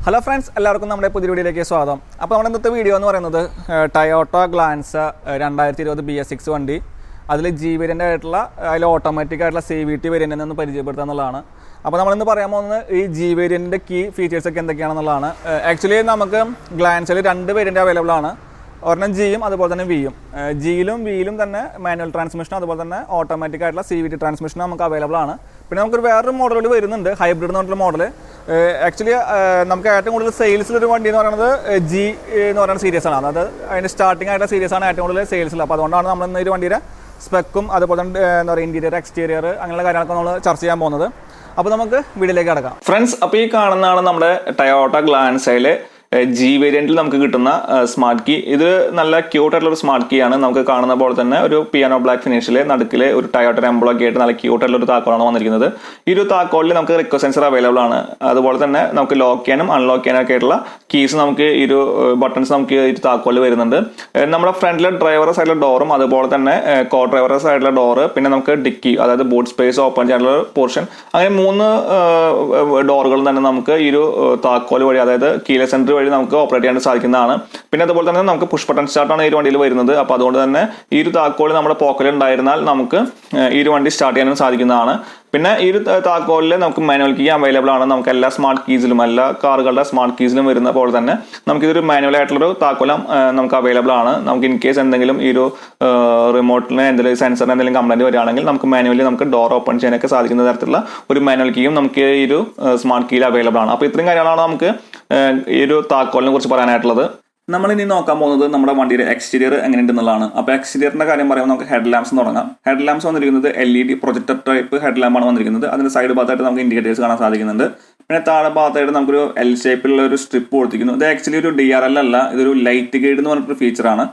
Hello friends, എല്ലാവർക്കും നമ്മുടെ പുതിയ വീഡിയോയിലേക്ക് സ്വാഗതം. അപ്പോൾ നമ്മുടെ ഇന്നത്തെ വീഡിയോ എന്ന് പറയുന്നത് ടയോട്ട ഗ്ലാൻസ 2020 BS6 വണ്ടി, അതിൽ ജി വേരിയൻ്റ് ആയിട്ടുള്ള അതിൽ ഓട്ടോമാറ്റിക് ആയിട്ടുള്ള CVT വേരിയൻ്റ് എന്ന് പരിചയപ്പെടുത്തുക എന്നുള്ളതാണ്. അപ്പോൾ നമ്മളിന്ന് പറയാൻ പോകുന്നത് ഈ ജി വേരിയൻറ്റിൻ്റെ കീ ഫീച്ചേഴ്സൊക്കെ എന്തൊക്കെയാണെന്നുള്ളതാണ്. ആക്ച്വലി നമുക്ക് ഗ്ലാൻസിൽ 2 വേരിയൻ്റ് അവൈലബിൾ ആണ്. ഒരെണ്ണം ജിയും അതുപോലെ തന്നെ വിയും. ജിയിലും വിയിലും തന്നെ മാനുവൽ ട്രാൻസ്മിഷനും അതുപോലെ തന്നെ ഓട്ടോമാറ്റിക് ആയിട്ടുള്ള CVT ട്രാൻസ്മിഷനും നമുക്ക് അവൈലബിൾ ആണ്. പിന്നെ നമുക്കൊരു വേറൊരു മോഡൽ വരുന്നുണ്ട്, ഹൈബ്രിഡ് എന്ന് പറഞ്ഞിട്ടുള്ള മോഡൽ. ആക്ച്വലി നമുക്ക് ഏറ്റവും കൂടുതൽ സെയിൽസിലൊരു വണ്ടി എന്ന് പറയുന്നത് ജി എന്ന് പറയുന്ന സീരീസ് ആണ്. അതായത് അതിൻ്റെ സ്റ്റാർട്ടിംഗ് ആയിട്ടുള്ള സീരീസ് ആണ് ഏറ്റവും കൂടുതൽ സെയിൽസിൽ. അപ്പോൾ അതുകൊണ്ടാണ് നമ്മൾ ഇന്ന് ഒരു വണ്ടിയുടെ സ്പെക്കും അതുപോലെ തന്നെ എന്താ പറയുക ഇൻറ്റീരിയർ എക്സ്റ്റീരിയർ അങ്ങനെയുള്ള കാര്യങ്ങളൊക്കെ നമ്മൾ ചർച്ച ചെയ്യാൻ പോകുന്നത്. അപ്പോൾ നമുക്ക് വീഡിയോയിലേക്ക് കിടക്കാം ഫ്രണ്ട്സ്. അപ്പോൾ ഈ കാണുന്നതാണ് നമ്മുടെ ടയോട്ട ഗ്ലാൻസയിൽ ജി വേരിയന്റിൽ നമുക്ക് കിട്ടുന്ന സ്മാർട്ട് കീ. ഇത് നല്ല ക്യൂട്ട് ആയിട്ടുള്ള ഒരു സ്മാർട്ട് കീ ആണ്. നമുക്ക് കാണുന്ന പോലെ തന്നെ ഒരു പിയാനോ ബ്ലാക്ക് ഫിനിഷിൽ നടുക്കില് ഒരു ടയോട്ട എംബ്ലോക്ക് ആയിട്ട് നല്ല ക്യൂട്ട് ആയിട്ടുള്ള ഒരു താക്കോളാണ് വന്നിരിക്കുന്നത്. ഈ ഒരു താക്കോളിൽ നമുക്ക് റിക്വസ്റ്റ് സെൻസർ അവൈലബിൾ ആണ്. അതുപോലെ തന്നെ നമുക്ക് ലോക്ക് ചെയ്യാനും അൺലോക്ക് ചെയ്യാനും ഒക്കെ ആയിട്ടുള്ള കീസ് നമുക്ക് ഈ ഒരു ബട്ടൺസ് നമുക്ക് ഈ താക്കോളിൽ വരുന്നുണ്ട്. നമ്മുടെ ഫ്രണ്ടിലെ ഡ്രൈവർ സൈഡിലെ ഡോറും അതുപോലെ തന്നെ കോ ഡ്രൈവർ സൈഡിലെ ഡോറ്, പിന്നെ നമുക്ക് ഡിക്കി അതായത് ബൂട്ട് സ്പേസ് ഓപ്പൺ ചെയ്യാനുള്ള പോർഷൻ, അങ്ങനെ 3 ഡോറുകളും തന്നെ നമുക്ക് ഈ ഒരു താക്കോൽ വഴി അതായത് കീലെസ് സെൻറ്റർ വഴി നമുക്ക് ഓപ്പറേറ്റ് ചെയ്യാൻ സാധിക്കുന്നതാണ്. പിന്നെ അതുപോലെ തന്നെ നമുക്ക് പുഷ് ബട്ടൺ സ്റ്റാർട്ടാണ് ഈ വണ്ടിയിൽ വരുന്നത്. അപ്പോൾ അതുകൊണ്ട് തന്നെ ഈ ഒരു താക്കോൽ നമ്മുടെ പോക്കറ്റിൽ ഉണ്ടായിരുന്നാൽ നമുക്ക് ഈ ഒരു വണ്ടി സ്റ്റാർട്ട് ചെയ്യാനും സാധിക്കുന്നതാണ്. പിന്നെ ഈ ഒരു താക്കോലിൽ നമുക്ക് മാനുവൽ കീ അവൈലബിൾ ആണ്. നമുക്ക് എല്ലാ സ്മാർട്ട് കീസിലും എല്ലാ കാറുകളുടെ സ്മാർട്ട് കീസിലും വരുന്ന പോലെ തന്നെ നമുക്കിതൊരു മാനുവൽ ആയിട്ടുള്ളൊരു താക്കോലം നമുക്ക് അവൈലബിൾ ആണ്. നമുക്ക് ഇൻ കേസ് എന്തെങ്കിലും ഈ ഒരു റിമോട്ടിന് എന്തെങ്കിലും സെൻസറിന് എന്തെങ്കിലും കംപ്ലൈൻറ്റ് വരികയാണെങ്കിൽ നമുക്ക് മാനുവലി നമുക്ക് ഡോർ ഓപ്പൺ ചെയ്യാനൊക്കെ സാധിക്കുന്ന തരത്തിലുള്ള ഒരു മാനുവൽ കീയും നമുക്ക് ഈ ഒരു സ്മാർട്ട് കീയിൽ അവൈലബിൾ ആണ്. അപ്പോൾ ഇത്രയും കാര്യങ്ങളാണ് നമുക്ക് ഈ ഒരു താക്കോലിനെ കുറിച്ച് പറയാനായിട്ടുള്ളത്. നമ്മൾ ഇനി നോക്കാൻ പോകുന്നത് നമ്മുടെ വണ്ടിയുടെ എക്സ്റ്റീരിയർ എങ്ങനെയുണ്ടെന്നുള്ളതാണ്. അപ്പോൾ എക്സ്റ്റീരിയറിന്റെ കാര്യം പറയുമ്പോൾ നമുക്ക് ഹെഡ് ലാംപ്സ് തുടങ്ങാം. ഹെഡ് ലാംപ്സ് വന്നിരിക്കുന്നത് LED പ്രൊജക്ടർ ടൈപ്പ് ഹെഡ് ലാമ്പാണ് വന്നിരിക്കുന്നത്. അതിന്റെ സൈഡ് ഭാഗത്തായിട്ട് നമുക്ക് ഇൻഡിക്കേറ്റേഴ്സ് കാണാൻ സാധിക്കുന്നുണ്ട്. പിന്നെ താഴെ ഭാഗത്തായിട്ട് നമുക്കൊരു L ഷേപ്പിലുള്ള ഒരു സ്ട്രിപ്പ് കൊടുത്തിരിക്കുന്നു. ഇത് ആക്ച്വലി ഒരു DRL അല്ല, ഇതൊരു ലൈറ്റ് ഗൈഡ് എന്ന് പറഞ്ഞിട്ടൊരു ഫീച്ചറാണ്.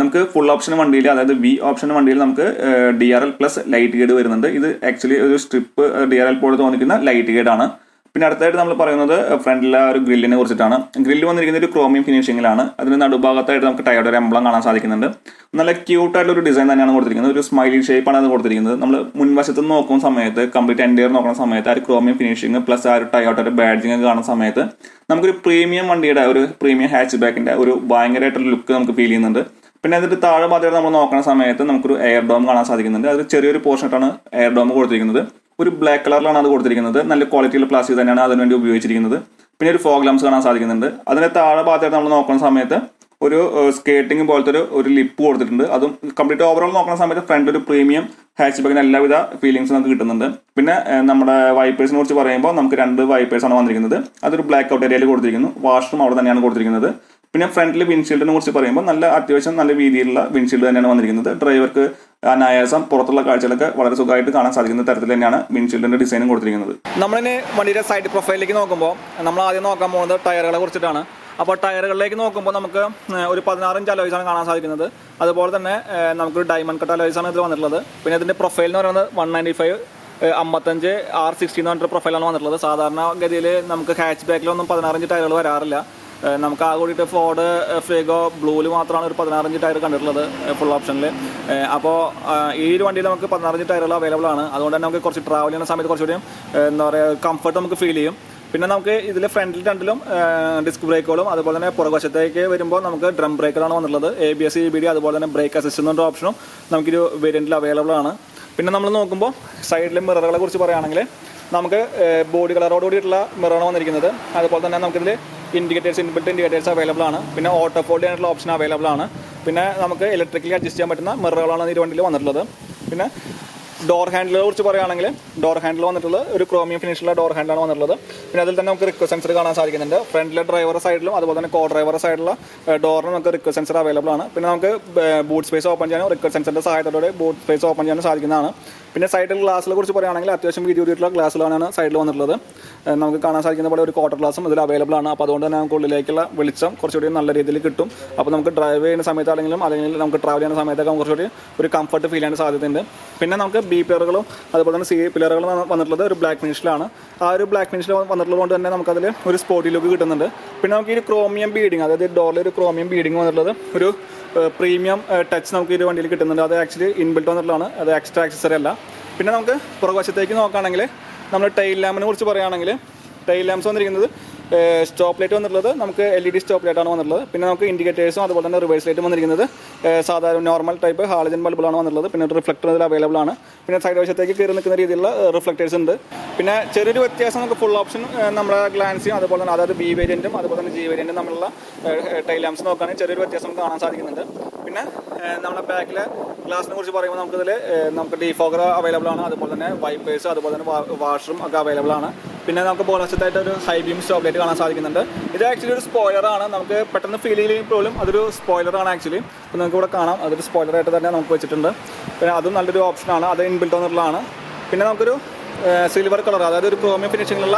നമുക്ക് ഫുൾ ഓപ്ഷൻ വണ്ടിയിൽ അതായത് വി ഓപ്ഷൻ വണ്ടിയിൽ നമുക്ക് DRL പ്ലസ് ലൈറ്റ് ഗൈഡ് വരുന്നുണ്ട്. ഇത് ആക്ച്വലി ഒരു സ്ട്രിപ്പ് DRL പോലെ തോന്നിക്കുന്ന ലൈറ്റ് ഗൈഡ് ആണ്. പിന്നെ അടുത്തായിട്ട് നമ്മൾ പറയുന്നത് ഫ്രണ്ടിലെ ഒരു ഗ്രില്ലിനെ കുറിച്ചിട്ടാണ്. ഗ്രില്ല് വന്നിരിക്കുന്നത് ഒരു ക്രോമിയം ഫിനിഷിങ്ങിലാണ്. അതിന് നടുഭാഗത്തായിട്ട് നമുക്ക് ടയോട്ട ഒരു എംബ്ലം കാണാൻ സാധിക്കുന്നുണ്ട്. നല്ല ക്യൂട്ടായിട്ടുള്ള ഒരു ഡിസൈൻ തന്നെയാണ് കൊടുത്തിരിക്കുന്നത്. ഒരു സ്മൈലി ഷേപ്പാണ് അത് കൊടുത്തിരിക്കുന്നത്. നമ്മൾ മുൻവശത്ത് നിന്ന് നോക്കുന്ന സമയത്ത് കംപ്ലീറ്റ് എൻഡിയർ നോക്കുന്ന സമയത്ത് ആ ഒരു ക്രോമിയം ഫിനിഷിങ് പ്ലസ് ആ ഒരു ടയോട്ട ഒരു ബാഡ്ജിങ് കാണുന്ന സമയത്ത് നമുക്കൊരു പ്രീമിയം വണ്ടിയുടെ ഒരു പ്രീമിയം ഹാച്ച് ബാക്കിന്റെ ഒരു ഭയങ്കരമായിട്ടൊരു ലുക്ക് നമുക്ക് ഫീൽ ചെയ്യുന്നുണ്ട്. പിന്നെ അതിന്റെ താഴെ ഭാഗത്തായിട്ട് നമ്മൾ നോക്കുന്ന സമയത്ത് നമുക്കൊരു എയർ ഡോം കാണാൻ സാധിക്കുന്നുണ്ട്. അത് ചെറിയൊരു പോർഷനായിട്ടാണ് എയർ ഡോം കൊടുത്തിരിക്കുന്നത്. ഒരു ബ്ലാക്ക് കളറിലാണ് അത് കൊടുത്തിരിക്കുന്നത്. നല്ല ക്വാളിറ്റിയുള്ള പ്ലാസ്റ്റിക് തന്നെയാണ് അതിനുവേണ്ടി ഉപയോഗിച്ചിരിക്കുന്നത്. പിന്നെ ഒരു ഫോഗ് ലാംപ്സ് കാണാൻ സാധിക്കുന്നുണ്ട്. അതിന്റെ താഴെ ഭാഗത്തായിട്ട് നമ്മൾ നോക്കുന്ന സമയത്ത് ഒരു സ്കേട്ടിംഗ് പോലത്തെ ഒരു ലിപ്പ് കൊടുത്തിട്ടുണ്ട്. അതും കംപ്ലീറ്റ് ഓവറോൾ നോക്കുന്ന സമയത്ത് ഫ്രണ്ട് ഒരു പ്രീമിയം ഹാച്ച് ബാക്കിന് എല്ലാവിധ ഫീലിംഗ്സ് നമുക്ക് കിട്ടുന്നുണ്ട്. പിന്നെ നമ്മുടെ വൈപ്പേഴ്സിനെ കുറിച്ച് പറയുമ്പോൾ നമുക്ക് 2 വൈപ്പേഴ്സാണ് വന്നിരിക്കുന്നത്. അതൊരു ബ്ലാക്ക് ഔട്ട് ഏരിയയിൽ കൊടുത്തിരിക്കുന്നു. വാഷ്റൂം അവിടെ തന്നെയാണ് കൊടുത്തിരിക്കുന്നത്. പിന്നെ ഫ്രണ്ടിൽ വിൻഷീൽഡിനെ കുറിച്ച് പറയുമ്പോൾ അത്യാവശ്യം നല്ല രീതിയിലുള്ള വിൻഷീൽഡ് തന്നെയാണ് വന്നിരിക്കുന്നത്. ഡ്രൈവർക്ക് അനായാസം പുറത്തുള്ള കാഴ്ചകളൊക്കെ വളരെ സുഖമായിട്ട് കാണാൻ സാധിക്കുന്ന തരത്തിൽ തന്നെയാണ് വിൻഷീൽഡിന്റെ ഡിസൈനും കൊടുത്തിരിക്കുന്നത്. നമ്മളിനി വണ്ടിയുടെ സൈഡ് പ്രൊഫൈലിലേക്ക് നോക്കുമ്പോൾ നമ്മൾ ആദ്യം നോക്കാൻ പോകുന്നത് ടയറുകളെ കുറിച്ചിട്ടാണ്. അപ്പോൾ ടയറുകളിലേക്ക് നോക്കുമ്പോൾ നമുക്ക് ഒരു 16 ഇഞ്ച് അലോയ്സാണ് കാണാൻ സാധിക്കുന്നത്. അതുപോലെ തന്നെ നമുക്കൊരു ഡയമണ്ട് കട്ട് അലോയ്സാണ് ഇതിൽ വന്നിട്ടുള്ളത്. പിന്നെ ഇതിന്റെ പ്രൊഫൈൽ എന്ന് പറയുന്നത് 195 55 R60 എന്ന് പറഞ്ഞിട്ട് പ്രൊഫൈലാണ് വന്നിട്ടുള്ളത്. സാധാരണ ഗതിയിൽ നമുക്ക് ഹാച്ച് ബാക്കിലൊന്നും 16 ഇഞ്ച് ടയറുകൾ വരാറില്ല. നമുക്ക് ആ കൂടിയിട്ട് ഫോർഡ് ഫേഗോ ബ്ലൂവിൽ മാത്രമാണ് ഒരു 16 ഇഞ്ച് ടയർ കണ്ടിട്ടുള്ളത് ഫുൾ ഓപ്ഷനിൽ. അപ്പോൾ ഈ ഒരു വണ്ടിയിൽ നമുക്ക് 16 ഇഞ്ച് ടയറുകൾ അവൈലബിൾ ആണ്. അതുകൊണ്ട് തന്നെ നമുക്ക് കുറച്ച് ട്രാവൽ ചെയ്യുന്ന സമയത്ത് കുറച്ചുകൂടി എന്താ പറയുക കംഫർട്ട് നമുക്ക് ഫീൽ ചെയ്യും. പിന്നെ നമുക്ക് ഇതിൽ ഫ്രണ്ടിൽ രണ്ടിലും ഡിസ്ക് ബ്രേക്കുകളും അതുപോലെ തന്നെ പുറകുവശത്തേക്ക് വരുമ്പോൾ നമുക്ക് ഡ്രം ബ്രേക്കറാണ് വന്നിട്ടുള്ളത്. ABS EBD അതുപോലെ തന്നെ ബ്രേക്ക് അസിസ്റ്റ് എന്ന ഓപ്ഷനും നമുക്കൊരു വേരിയന്റിൽ അവൈലബിൾ ആണ്. പിന്നെ നമ്മൾ നോക്കുമ്പോൾ സൈഡിലെ മിററുകളെ കുറിച്ച് പറയുകയാണെങ്കിൽ നമുക്ക് ബോഡി കളറോട് കൂടിയിട്ടുള്ള മിററാണ് വന്നിരിക്കുന്നത്. അതുപോലെ തന്നെ നമുക്കിതിൽ ഇൻഡിക്കേറ്റേഴ്സ് ഇൻബിൽറ്റ് ഇൻഡിക്കേറ്റേഴ്സ് അവൈലബിൾ ആണ്. പിന്നെ ഓട്ടോ ഫോൾഡ് ചെയ്യാനുള്ള ഓപ്ഷൻ അവൈലബിൾ ആണ്. പിന്നെ നമുക്ക് ഇലക്ട്രിക്കലി അഡ്ജസ്റ്റ് ചെയ്യാൻ പറ്റുന്ന മിററുകളാണ് ഈ വണ്ടിയിൽ വന്നിട്ടുള്ളത്. പിന്നെ ഡോർ ഹാൻഡിലെ കുറിച്ച് പറയുകയാണെങ്കിൽ ഡോർ ഹാൻഡിൽ വന്നിട്ടുള്ളത് ഒരു ക്രോമിയം ഫിനിഷിലുള്ള ഡോർ ഹാൻഡിലാണ് വന്നിട്ടുള്ളത്. പിന്നെ അതിൽ തന്നെ നമുക്ക് റിക്വസ്റ്റ് സെൻസർ കാണാൻ സാധിക്കുന്നുണ്ട്. ഫ്രണ്ടിലെ ഡ്രൈവർ സൈഡിലും അതുപോലെ തന്നെ കോ ഡ്രൈവർ സൈഡിലുള്ള ഡോറിന് നമുക്ക് റിക്വസ്റ്റ് സെൻസർ അവൈലബിൾ ആണ്. പിന്നെ നമുക്ക് ബൂട്ട് സ്പേസ് ഓപ്പൺ ചെയ്യാനും റിക്വസ്റ്റ് സെൻസറിന്റെ സഹായത്തോടെ ബൂട്ട് സ്പേസ് ഓപ്പൺ ചെയ്യാനും സാധിക്കുന്നതാണ്. പിന്നെ സൈഡിൽ ഗ്ലാസിനെ കുറിച്ച് പറയുകയാണെങ്കിൽ അത്യാവശ്യം വീതി കൂടിയിട്ടുള്ള ഗ്ലാസ്സുകളാണ് സൈഡിൽ വന്നിട്ടുള്ളത്. നമുക്ക് കാണാൻ സാധിക്കുന്ന പോലെ ഒരു ക്വാർട്ടർ ഗ്ലാസും ഇതിൽ അവൈലബിൾ ആണ്. അപ്പോൾ അതുകൊണ്ട് തന്നെ നമുക്ക് ഉള്ളിലേക്കുള്ള വെളിച്ചം കുറച്ചുകൂടി നല്ല രീതിയിൽ കിട്ടും. അപ്പോൾ നമുക്ക് ഡ്രൈവ് ചെയ്യുന്ന സമയത്താണെങ്കിലും അല്ലെങ്കിൽ നമുക്ക് ട്രാവൽ ചെയ്യുന്ന സമയത്തൊക്കെ കുറച്ചുകൂടി ഒരു കംഫർട്ട് ഫീൽ ചെയ്യാൻ സാധ്യതയുണ്ട്. പിന്നെ നമുക്ക് ബി പില്ലറുകളും അതുപോലെ തന്നെ സി പില്ലറുകളും വന്നിട്ടുള്ളത് ഒരു ബ്ലാക്ക് ഫിനിഷിലാണ്. ആ ഒരു ബ്ലാക്ക് ഫിനിഷിൽ വന്നിട്ടുള്ളത് കൊണ്ട് തന്നെ നമുക്കതിൽ ഒരു സ്പോർട്ടി ലുക്ക് കിട്ടുന്നുണ്ട്. പിന്നെ നമുക്ക് ഈ ക്രോമിയം ബീഡിങ് അതായത് ഡോറിൽ ഒരു ക്രോമിയം ബീഡിങ് വന്നിട്ടുള്ളത് ഒരു പ്രീമിയം ടച്ച് നമുക്ക് ഈ വണ്ടിയിൽ കിട്ടുന്നുണ്ട്. അത് ആക്ച്വലി ഇൻബിൽറ്റ് വന്നിട്ടുള്ളതാണ്, അത് എക്സ്ട്രാ ആക്സസറി അല്ല. പിന്നെ നമുക്ക് പുറകുവശത്തേക്ക് നോക്കുകയാണെങ്കിൽ നമ്മൾ ടൈൽ ലാമ്പിനെ കുറിച്ച് പറയുകയാണെങ്കിൽ ടൈൽ ലാംപ്സ് വന്നിരിക്കുന്നത് സ്റ്റോപ്പ് ലൈറ്റ് വന്നിട്ടുള്ളത് നമുക്ക് LED സ്റ്റോപ്പ് ലൈറ്റാണ് വന്നിട്ടുള്ളത്. പിന്നെ നമുക്ക് ഇൻഡിക്കേറ്റേഴ്സും അതുപോലെ തന്നെ റിവേഴ്സ് ലൈറ്റും വന്നിരിക്കുന്നത് സാധാരണ നോർമൽ ടൈപ്പ് ഹാലജൻ ബൾബുകളാണ് വന്നിട്ടുള്ളത്. പിന്നെ ഒരു റിഫ്ലക്ടർ ഇതിൽ അവൈലബിൾ ആണ്. പിന്നെ സൈഡ് വശത്തേക്ക് കയറി നിൽക്കുന്ന രീതിയിലുള്ള റിഫ്ലക്റ്റേഴ്സ് ഉണ്ട്. പിന്നെ ചെറിയൊരു വ്യത്യാസം നമുക്ക് ഫുൾ ഓപ്ഷൻ നമ്മുടെ ഗ്ലാൻസിയും അതുപോലെ തന്നെ അതായത് B വേരിയൻറ്റും അതുപോലെ തന്നെ G വേരിയൻറ്റും തമ്മിലുള്ള ടൈൽ ലാംപ്സ് നോക്കുകയാണെങ്കിൽ ചെറിയൊരു വ്യത്യാസം നമുക്ക് കാണാൻ സാധിക്കുന്നുണ്ട്. പിന്നെ നമ്മുടെ ബാക്കിലെ ഗ്ലാസിനെ കുറിച്ച് പറയുമ്പോൾ നമുക്കിതിൽ നമുക്ക് ഡീഫോഗർ അവൈലബിൾ ആണ്. അതുപോലെ തന്നെ വൈപ്പേഴ്സ് അതുപോലെ തന്നെ വാഷറും ഒക്കെ അവൈലബിൾ ആണ്. പിന്നെ നമുക്ക് ബോളവശത്തായിട്ട് ഒരു ഹൈ ബീം സ്റ്റോപ്പ് ലൈറ്റ് കാണാൻ സാധിക്കുന്നുണ്ട്. ഇത് ആക്ച്വലി ഒരു സ്പോയിലറാണ്. നമുക്ക് പെട്ടെന്ന് ഫീൽ ചെയ്യുമ്പോൾ പോലും അതൊരു സ്പോയിലറാണ് ആക്ച്വലി. അപ്പോൾ നമുക്ക് ഇവിടെ കാണാം അതൊരു സ്പോയിലറായിട്ട് തന്നെ നമുക്ക് വെച്ചിട്ടുണ്ട്. പിന്നെ അതും നല്ലൊരു ഓപ്ഷനാണ്. അത് ഇൻബിൽറ്റ് വന്നിട്ടുള്ളതാണ്. പിന്നെ നമുക്കൊരു സിൽവർ കളർ അതായത് ഒരു ക്രോമിയം ഫിനിഷിങ്ങിലുള്ള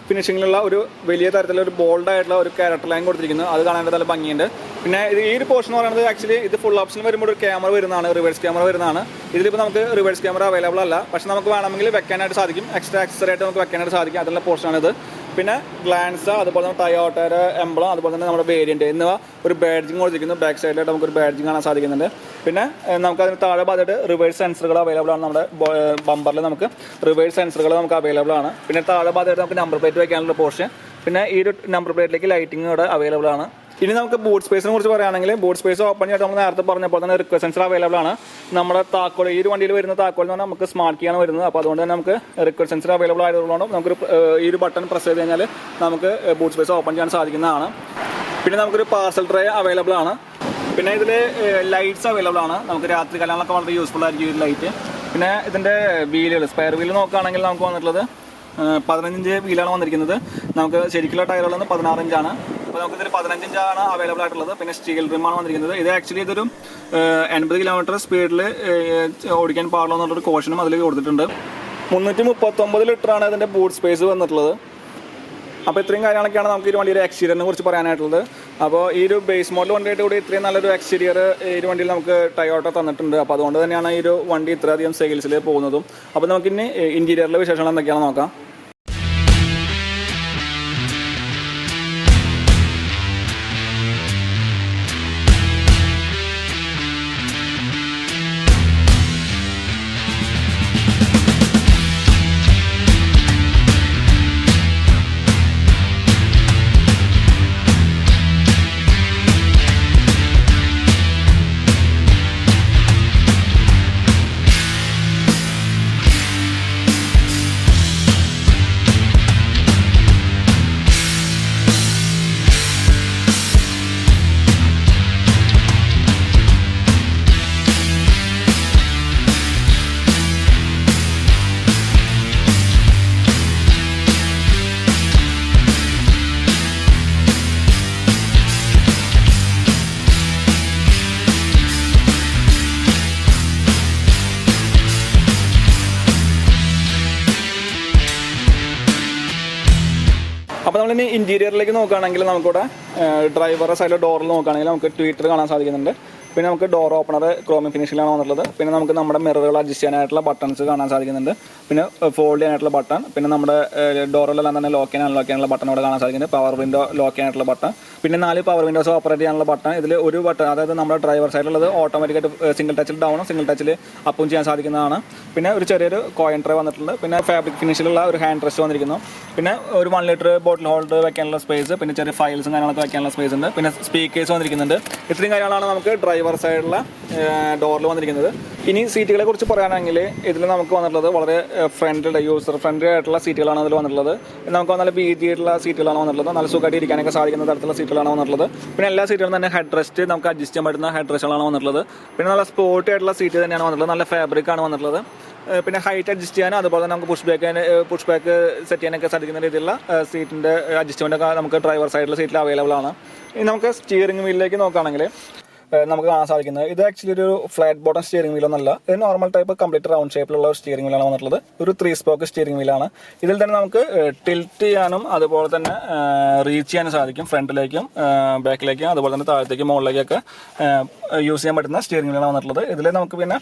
ഫിനിഷിങ്ങിലുള്ള ഒരു വലിയ തരത്തിലുള്ള ഒരു ബോൾഡ് ആയിട്ടുള്ള ഒരു ക്യാരക്ടർ ലൈൻ കൊടുത്തിരിക്കുന്നു. അത് കാണാൻ നല്ല ഭംഗിയുണ്ട്. പിന്നെ ഈ ഒരു പോർഷൻ എന്ന് പറയുന്നത് ആക്ച്വലി ഇത് ഫുൾ ഓപ്ഷൻ വരുമ്പോൾ ഒരു ക്യാമറ വരുന്നതാണ്, റിവേഴ്സ് ക്യാമറ വരുന്നതാണ്. ഇതിലിപ്പോൾ നമുക്ക് റിവേഴ്സ് ക്യാമറ അവൈലബിൾ അല്ല. പക്ഷേ നമുക്ക് വേണമെങ്കിൽ വെക്കാനായിട്ട് സാധിക്കും. എക്സ്ട്രാ ആക്സസറി നമുക്ക് വെക്കാനായിട്ട് സാധിക്കും. അതിനുള്ള പോർഷനാണിത്. പിന്നെ ഗ്ലാൻസ് അതുപോലെ തന്നെ ടയോട്ടയുടെ എംബ്ലം അതുപോലെ തന്നെ നമ്മുടെ വേരിയൻറ്റ് എന്നിവ ഒരു ബാഡ്ജിങ് കൊടുത്തിരിക്കുന്നു. ബാക്ക് സൈഡിലായിട്ട് നമുക്കൊരു ബാഡ്ജിങ് കാണാൻ സാധിക്കുന്നുണ്ട്. പിന്നെ നമുക്കതിന് താഴെ ഭാഗത്തായിട്ട് റിവേഴ്സ് സെൻസറുകൾ അവൈലബിൾ ആണ്. നമ്മുടെ ബമ്പറിൽ നമുക്ക് റിവേഴ്സ് സെൻസറുകൾ നമുക്ക് അവൈലബിൾ ആണ്. പിന്നെ താഴെ ഭാഗത്തായിട്ട് നമുക്ക് നമ്പർ പ്ലേറ്റ് വയ്ക്കാനുള്ള പോർഷൻ. പിന്നെ ഈ ഒരു നമ്പർ പ്ലേറ്റിലേക്ക് ലൈറ്റിംഗ് ഇവിടെ അവൈലബിൾ ആണ്. ഇനി നമുക്ക് ബൂട്ട് സ്പേസിനെ കുറിച്ച് പറയുകയാണെങ്കിൽ ബൂട്ട് സ്പേസ് ഓപ്പൺ ചെയ്തിട്ട് നമ്മൾ നേരത്തെ പറഞ്ഞപ്പോൾ തന്നെ റിക്വസ്റ്റ് സെൻസർ അവൈലബിൾ ആണ്. നമ്മുടെ താക്കോൽ ഈ ഒരു വണ്ടിയിൽ വരുന്ന താക്കോൽ എന്ന് പറഞ്ഞാൽ നമുക്ക് സ്മാർട്ട് കീ ആണ് വരുന്നത്. അപ്പോൾ അതുകൊണ്ട് തന്നെ നമുക്ക് റിക്വസ്റ്റ് സെൻസർ അവൈലബിൾ ആയതുകൊണ്ട് നമുക്ക് ഈ ഒരു ബട്ടൺ പ്രസ് ചെയ്ത് കഴിഞ്ഞാൽ നമുക്ക് ബൂട്ട് സ്പേസ് ഓപ്പൺ ചെയ്യാൻ സാധിക്കുന്നതാണ്. പിന്നെ നമുക്കൊരു പാർസൽ ട്രേ അവൈലബിൾ ആണ്. പിന്നെ ഇതിൽ ലൈറ്റ്സ് അവൈലബിൾ ആണ്. നമുക്ക് രാത്രി കാലങ്ങളൊക്കെ വളരെ യൂസ്ഫുൾ ആയിരിക്കും ഈ ലൈറ്റ്. പിന്നെ ഇതിൻ്റെ വീലുകൾ സ്പെയർ വീല് നോക്കുകയാണെങ്കിൽ നമുക്ക് വന്നിട്ടുള്ളത് 15 ഇഞ്ച് വീലാണ് വന്നിരിക്കുന്നത്. നമുക്ക് ശരിക്കുള്ള ടയറുകളിൽ 16 ഇഞ്ചാണ്. അപ്പോൾ നമുക്കിതിൽ 15 ഇഞ്ചാണ് അവൈലബിൾ ആയിട്ടുള്ളത്. പിന്നെ സ്റ്റീൽ റിമാണ് വന്നിരിക്കുന്നത്. ഇത് ആക്ച്വലി ഇതൊരു 80 കിലോമീറ്റർ സ്പീഡിൽ ഓടിക്കാൻ പാടുള്ളൂ എന്നുള്ളൊരു കോഷനും അതിൽ കൊടുത്തിട്ടുണ്ട്. 339 ലിറ്ററാണ് ഇതിൻ്റെ ബൂട്ട് സ്പേസ് വന്നിട്ടുള്ളത്. അപ്പോൾ ഇത്രയും കാര്യങ്ങളൊക്കെയാണ് നമുക്ക് ഈ വണ്ടിയുടെ എക്സ്റ്റീരിയറിനെ കുറിച്ച് പറയാനായിട്ടുള്ളത്. അപ്പോൾ ഈ ഒരു ബേസ് മോഡൽ വണ്ടിയായിട്ട് കൂടി ഇത്രയും നല്ലൊരു എക്സ്റ്റീരിയർ ഈ ഒരു വണ്ടിയിൽ നമുക്ക് ടയോട്ട തന്നിട്ടുണ്ട്. അപ്പോൾ അതുകൊണ്ട് തന്നെയാണ് ഈ ഒരു വണ്ടി ഇത്രയധികം സെയിൽസിൽ പോകുന്നതും. അപ്പോൾ നമുക്കിനി ഇൻറ്റീരിയറിലെ വിശേഷങ്ങൾ എന്തൊക്കെയാണെന്ന് നോക്കാം. അപ്പോൾ നമ്മളിനി ഇൻറ്റീരിയറിലേക്ക് നോക്കുകയാണെങ്കിൽ നമുക്കിവിടെ ഡ്രൈവറുടെ സൈഡിൽ ഡോറിൽ നോക്കുകയാണെങ്കിൽ നമുക്ക് ട്വീറ്റർ കാണാൻ സാധിക്കുന്നുണ്ട്. പിന്നെ നമുക്ക് ഡോർ ഓപ്പണർ ക്രോമിയം ഫിനിഷിലാണ് വന്നിട്ടുള്ളത്. പിന്നെ നമുക്ക് നമ്മുടെ മിററുകൾ അഡ്ജസ്റ്റ് ചെയ്യാനായിട്ടുള്ള ബട്ടൺസ് കാണാൻ സാധിക്കുന്നുണ്ട്. പിന്നെ ഫോൾഡ് ചെയ്യാനായിട്ടുള്ള ബട്ടൺ, പിന്നെ നമ്മുടെ ഡോറിലെല്ലാം തന്നെ ലോക്ക് ചെയ്യാൻ അൺലോക്ക് ചെയ്യാനുള്ള ബട്ടൺ ഇവിടെ കാണാൻ സാധിക്കുന്നുണ്ട്. പവർ വിൻഡോ ലോക്ക് ചെയ്യാനായിട്ടുള്ള ബട്ടൺ, പിന്നെ 4 പവർ വിൻഡോസ് ഓപ്പറേറ്റ് ചെയ്യാനുള്ള ബട്ടൺ. ഇതിൽ ഒരു ബട്ടൺ അതായത് നമ്മുടെ ഡ്രൈവർ സൈഡിലുള്ളത് ഓട്ടോമാറ്റിക്കായിട്ട് സിംഗിൾ ടച്ചിൽ ഡൗണും സിംഗിൾ ടച്ചിൽ അപ്പും ചെയ്യാൻ സാധിക്കുന്നതാണ്. പിന്നെ ഒരു ചെറിയൊരു കോയിൻ ട്രേ വന്നിട്ടുണ്ട്. പിന്നെ ഫാബ്രിക് ഫിനിഷിലുള്ള ഒരു ഹാൻഡ് റെസ്റ്റ് വന്നിരിക്കുന്നു. പിന്നെ ഒരു 1 ലിറ്റർ ബോട്ടിൽ ഹോൾഡർ വെക്കാനുള്ള സ്പേസ്, പിന്നെ ചെറിയ ഫയൽസും കാര്യങ്ങളൊക്കെ വെക്കാനുള്ള സ്പേസ് ഉണ്ട്. പിന്നെ സ്പീക്കേഴ്സ് വന്നിരിക്കുന്നുണ്ട്. ഇത്രയും കാര്യങ്ങളാണ് നമുക്ക് ഡ്രൈവർ സൈഡിലുള്ള ഡോറിൽ വന്നിരിക്കുന്നത്. ഇനി സീറ്റുകളെ കുറിച്ച് പറയുകയാണെങ്കിൽ ഇതിൽ നമുക്ക് വന്നിട്ടുള്ളത് വളരെ ഫ്രണ്ട്ലി യൂസർ ഫ്രണ്ട്ലി ആയിട്ടുള്ള സീറ്റുകളാണ് അതിൽ വന്നിട്ടുള്ളത്. നമുക്ക് നല്ല വീതിയായിട്ടുള്ള സീറ്റുകളാണ് വന്നിട്ടുള്ളത്. നല്ല സുഖമായിട്ട് ഇരിക്കാനൊക്കെ സാധിക്കുന്ന തരത്തിലുള്ള സീറ്റുകളാണ് വന്നിട്ടുള്ളത്. പിന്നെ എല്ലാ സീറ്റുകളും തന്നെ ഹെഡ് റെസ്റ്റ് നമുക്ക് അഡ്ജസ്റ്റ് ചെയ്യാൻ പറ്റുന്ന ഹെഡ് റെസ്റ്റുകളാണ് വന്നിട്ടുള്ളത്. പിന്നെ നല്ല സ്പോർട്ടി ആയിട്ടുള്ള സീറ്റ് തന്നെയാണ് വന്നിട്ടുള്ളത്. നല്ല ഫാബ്രിക് ആണ് വന്നിട്ടുള്ളത്. പിന്നെ ഹൈറ്റ് അഡ്ജസ്റ്റ് ചെയ്യാനും അതുപോലെ തന്നെ നമുക്ക് പുഷ് ബാക്ക് സെറ്റ് ചെയ്യാനൊക്കെ സാധിക്കുന്ന രീതിയിലുള്ള സീറ്റിൻ്റെ അഡ്ജസ്റ്റ്മെൻ്റ് ഒക്കെ നമുക്ക് ഡ്രൈവർ സൈഡിലെ സീറ്റിൽ അവൈലബിൾ ആണ്. ഇനി നമുക്ക് സ്റ്റിയറിംഗ് വീലിലേക്ക് നോക്കുകയാണെങ്കിൽ നമുക്ക് കാണാൻ സാധിക്കുന്നത് ഇത് ആക്ച്വലി ഒരു ഫ്ലാറ്റ് ബോട്ടം സ്റ്റിയറിംഗ് വീലൊന്നല്ല. ഇത് നോർമൽ ടൈപ്പ് കംപ്ലീറ്റ് റൗണ്ട് ഷേപ്പിലുള്ള ഒരു സ്റ്റിയറിംഗ് വീലാണ് വന്നിട്ടുള്ളത്. ഒരു 3 സ്പോക്ക് സ്റ്റിയറിംഗ് വീലാണ്. ഇതിൽ തന്നെ നമുക്ക് ടിൽറ്റ് ചെയ്യാനും അതുപോലെ തന്നെ റീച്ച് ചെയ്യാനും സാധിക്കും. ഫ്രണ്ടിലേക്കും ബാക്കിലേക്കും അതുപോലെ തന്നെ താഴത്തേക്കും മുകളിലേക്കൊക്കെ യൂസ് ചെയ്യാൻ പറ്റുന്ന സ്റ്റിയറിംഗ് വീലാണ് വന്നിട്ടുള്ളത്. ഇതിൽ നമുക്ക് പിന്നെ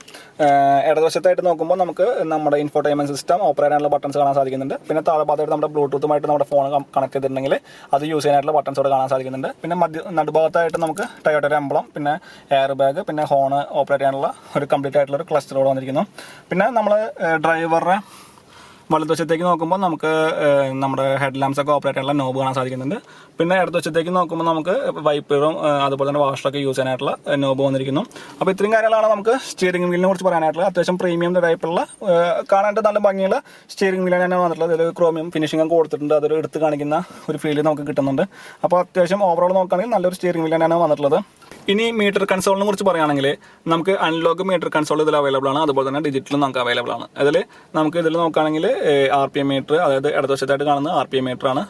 ഇടതുവശത്തായിട്ട് നോക്കുമ്പോൾ നമുക്ക് നമ്മുടെ ഇൻഫോർടൈൻമെന്റ് സിസ്റ്റം ഓപ്പറേറ്റ് ചെയ്യാനുള്ള ബട്ടൺസ് കാണാൻ സാധിക്കുന്നുണ്ട്. പിന്നെ താഴെ ഭാഗത്തായിട്ട് നമ്മുടെ ബ്ലൂടൂത്തുമായിട്ട് നമ്മുടെ ഫോൺ കണക്ട് ചെയ്തിട്ടുണ്ടെങ്കിൽ അത് യൂസ് ചെയ്യാനായിട്ടുള്ള ബട്ടൺസ് ഇവിടെ കാണാൻ സാധിക്കുന്നുണ്ട്. പിന്നെ നടുഭാഗത്തായിട്ട് നമുക്ക് ടയോട്ടയുടെ എംബ്ലം, പിന്നെ എയർ ബാഗ്, പിന്നെ ഹോൺ ഓപ്പറേറ്റ് ചെയ്യാനുള്ള ഒരു കംപ്ലീറ്റ് ആയിട്ടുള്ള ഒരു ക്ലസ്റ്റർ ഇവിടെ വന്നിരിക്കുന്നു. പിന്നെ നമ്മൾ ഡ്രൈവറുടെ വലതുവശത്തേക്ക് നോക്കുമ്പോൾ നമുക്ക് നമ്മുടെ ഹെഡ് ലാംപ്സ് ഒക്കെ ഓപ്പറേറ്റ് ചെയ്യാനുള്ള നോബ് കാണാൻ സാധിക്കുന്നുണ്ട്. പിന്നെ ഇടതുവശത്തേക്ക് നോക്കുമ്പോൾ നമുക്ക് വൈപ്പറും അതുപോലെ തന്നെ വാഷറൊക്കെ യൂസ് ചെയ്യാനായിട്ടുള്ള നോബ് വന്നിരിക്കുന്നു. അപ്പോൾ ഇത്രയും കാര്യങ്ങളാണ് നമുക്ക് സ്റ്റിയറിംഗ് വീലിനെ കുറിച്ച് പറയാനായിട്ടുള്ളത്. അത്യാവശ്യം പ്രീമിയം ടൈപ്പുള്ള കാണാനായിട്ട് നല്ല ഭംഗിയുള്ള സ്റ്റിയറിംഗ് വീലാണ് ഞാൻ വന്നിട്ടുള്ളത്. ഇതിൽ ക്രോമിയം ഫിനിഷിംഗ് കൊടുത്തിട്ടുണ്ട്. അതൊരു എടുത്ത് കാണിക്കുന്ന ഒരു ഫീൽ നമുക്ക് കിട്ടുന്നുണ്ട്. അപ്പോൾ അത്യാവശ്യം ഓവറോൾ നോക്കുകയാണെങ്കിൽ നല്ലൊരു സ്റ്റിയറിംഗ് വീലാണ് വന്നിട്ടുള്ളത്. ഇനി മീറ്റർ കൺസോളിനെ കുറിച്ച് പറയുകയാണെങ്കിൽ നമുക്ക് അൺലോക്ക് മീറ്റർ കൺസോൾ ഇതിൽ അവൈലബിൾ ആണ്. അതുപോലെ തന്നെ ഡിജിറ്റലും നമുക്ക് അവൈലബിൾ ആണ്. അതിൽ നമുക്ക് ഇതിൽ നോക്കുകയാണെങ്കിൽ RPM മീറ്റർ, അതായത് ഇടതുവശത്തായിട്ട് കാണുന്ന RPM മീറ്റർ ആണ്.